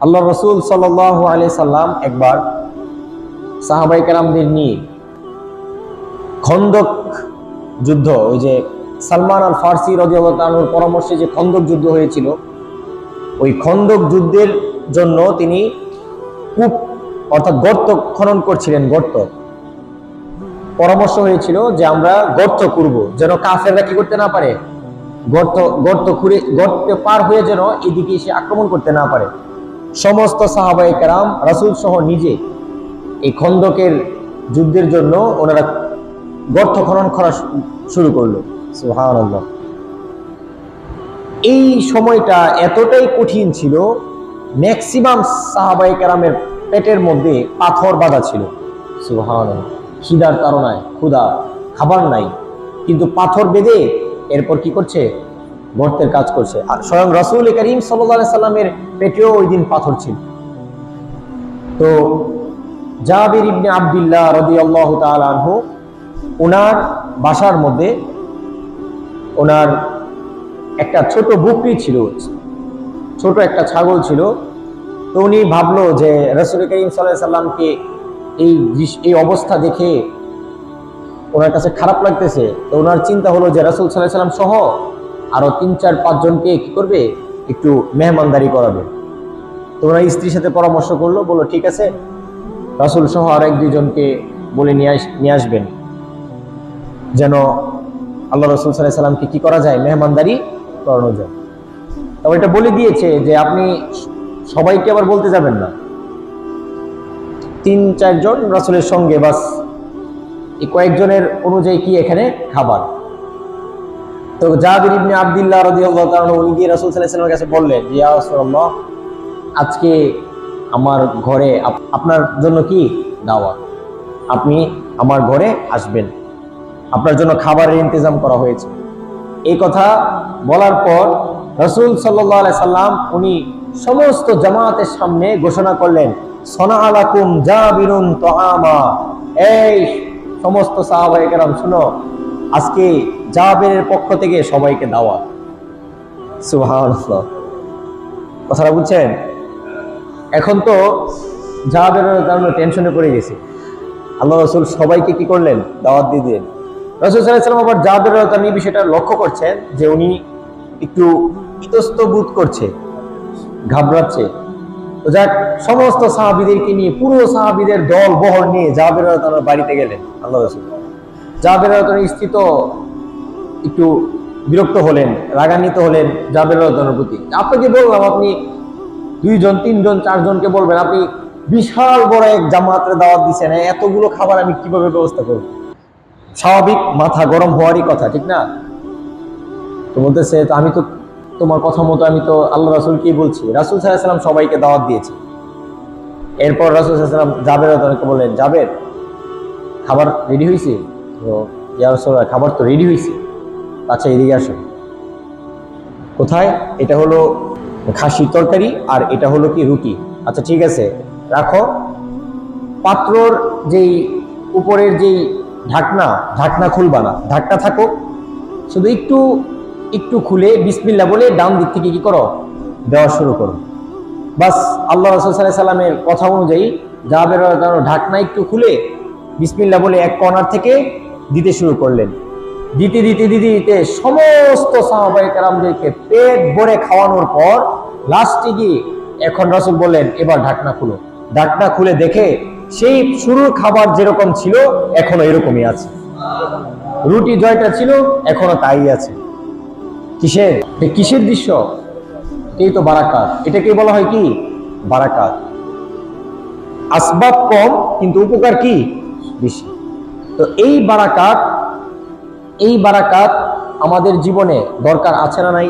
আল্লাহ রসুল সাল্লাল্লাহু আলাইহি সাল্লাম একবার সাহাবায়ে কেরামদের নিয়ে খন্দক যুদ্ধ, ওই যে সালমান আল ফারসি রাদিয়াল্লাহু তাআলার পরামর্শে যে খন্দক যুদ্ধ হয়েছিল, ওই খন্দক যুদ্ধের জন্য তিনি কূপ অর্থাৎ গর্ত খনন করছিলেন। পরামর্শ হয়েছিল যে আমরা গর্ত করব যেন কাফেররা কি করতে না পারে, গর্ত খুঁড়ে গর্তে পার হয়ে যেন এদিকে এসে আক্রমণ করতে না পারে। সমস্ত সাহাবায়ে কেরাম রাসূল সহ নিজে এই খন্দকের যুদ্ধের জন্য ওনারা গর্ত খনন করা শুরু করলো। সুবহানাল্লাহ। এই সময়টা এতটাই কঠিন ছিল, ম্যাক্সিমাম সাহাবায়ে কেরামের পেটের মধ্যে পাথর বাঁধা ছিল। সুবহানাল্লাহ। খিদার তাড়নায়, ক্ষুধা, খাবার নাই, কিন্তু পাথর বেঁধে এরপর কি করছে, গর্তের কাজ করছে। আর স্বয়ং রাসূল করিম সাল্লাল্লাহু আলাইহি সাল্লামের পেটেও ওই দিন পাথর ছিল। তো জাবির ইবনে আব্দুল্লাহ রাদিয়াল্লাহু তাআলা আনহু, ওনার বাসার মধ্যে ওনার একটা ছোট বকরি ছিল, ছোট একটা ছাগল ছিল। তো উনি ভাবলো যে রাসূল করিম সাল্লাল্লাহু আলাইহি সাল্লামকে এই অবস্থা দেখে ওনার কাছে খারাপ লাগতেছে। তো ওনার চিন্তা হলো যে রাসূল সাল্লাল্লাহু আলাইহি সাল্লাম সহ আরো 3-4-5 জনকে কি করবে, একটু মেহমানদারি করাবে। তো ওনার স্ত্রীর সাথে পরামর্শ করলো, বললো ঠিক আছে, রাসূল সহ আর 1-2 জনকে বলে নিয়ে আসবেন, যেন আল্লাহ রাসূল সাল্লাল্লাহু আলাইহি সাল্লামকে কি করা যায়, মেহমানদারি করানো যায়। তবে এটা বলে দিয়েছে যে আপনি সবাইকে আবার বলতে যাবেন না, 3-4 জন রাসূলের সঙ্গে, বাস এই কয়েকজনের অনুযায়ী কি এখানে খাবার। তো জাবির ইবনে আব্দুল্লাহ রাদিয়াল্লাহু তাআলা উনি গিয়ে রাসূল সাল্লাল্লাহু আলাইহি ওয়াসাল্লামের কাছে বললেন, ইয়া রাসূলুল্লাহ, আজকে আমার ঘরে আপনার জন্য কি দাওয়াত, আপনি আমার ঘরে আসবেন, আপনার জন্য খাবারের ইন্তজাম করা হয়েছে। এই কথা বলার পর রাসূল সাল্লাল্লাহু আলাইহি সাল্লাম উনি সমস্ত জামাতের সামনে ঘোষণা করলেন, সনা আলাকুম জাবিরুন তুআমা, এই সমস্ত সাহাবায়ে কেরাম শুনো, আজকে জাবিরের পক্ষ থেকে সবাইকে দাওয়াত। সুবহানাল্লাহ। কথাটা বুঝছেন? এখন তো জাবিরের কারণে টেনশনে পড়ে গেছে। আল্লাহ রাসূল সবাইকে কি করলেন, দাওয়াত দিয়ে দিলেন। রাসূল সাল্লাল্লাহু আলাইহি ওয়াসাল্লাম আবার জাবিরের কারণে এই বিষয়টা লক্ষ্য করছেন যে উনি একটু ইতস্ত বোধ করছে, ঘাবড়াচ্ছে। তো যাক, সমস্ত সাহাবীদেরকে নিয়ে, পুরো সাহাবীদের দল বহর নিয়ে জাবির রাদিয়াল্লাহু তাআলার বাড়িতে গেলেন আল্লাহ রাসূল। জাবির রাদিয়াল্লাহু তাআলার স্ত্রী তো একটু বিরক্ত হলেন, রাগান্বিত হলেন জাবির রাদিয়াল্লাহু তাআলার প্রতি। আপনাকে বললাম আপনি 2 জন 3 জন 4 জনকে বলবেন, আপনি বিশাল বড় এক জামাতের দাওয়াত দিচ্ছেন, এতগুলো খাবার আমি কিভাবে ব্যবস্থা করব? স্বাভাবিক মাথা গরম হওয়ারই কথা, ঠিক না? তো বলতেছে, তো আমি তো তোমার কথা মতো আমি তো আল্লাহ রাসূলকেই বলছি, রাসূল সাল্লাল্লাহু আলাইহি ওয়াসাল্লাম সবাইকে দাওয়াত দিয়েছে। এরপর রাসূল সাল্লাল্লাহু আলাইহি ওয়াসাল্লাম জাবের রাদিয়াল্লাহু বললেন, জাবের, খাবার রেডি হয়েছে? তো ইয়া রাসূলুল্লাহ, খাবার তো রেডি হয়েছে। আচ্ছা, এদিকে আসো। কোথায়? এটা হলো খাসির তরকারি আর এটা হলো কি রুটি। আচ্ছা ঠিক আছে, রাখো। পাত্রর যেই উপরের যেই ঢাকনা খুলবা না, ঢাকনা থাকো, শুধু একটু খুলে বিসমিল্লাহ বলে ডান দিক থেকে কি করো, দেওয়া শুরু করো। বাস আল্লাহ রাসূল সাল্লাল্লাহু আলাইহি সাল্লামের কথা অনুযায়ী জাবের রাদিয়াল্লাহু ঢাকনা একটু খুলে বিসমিল্লাহ বলে এক কর্নার থেকে দিতে শুরু করলেন। দিতে সমস্ত সাহাবায়ে কেরামদেরকে পেট ভরে খাওয়ানোর পর লাস্টে গিয়ে এখন রাসূল বললেন, এবার ঢাকনা খুলো। ঢাকনা খুলে দেখে সেই শুরুর খাবার যেরকম ছিল এখনো এরকমই আছে, রুটি জয়টা ছিল এখনো তাই আছে। কিসের দৃশ্য? এই তো বারাকাত। এটাকে বলা হয় কি? বারাকাত। আসবাব কম কিন্তু উপকার কি বেশি। তো এই বারাকাত আমাদের জীবনে দরকার আছে না নাই?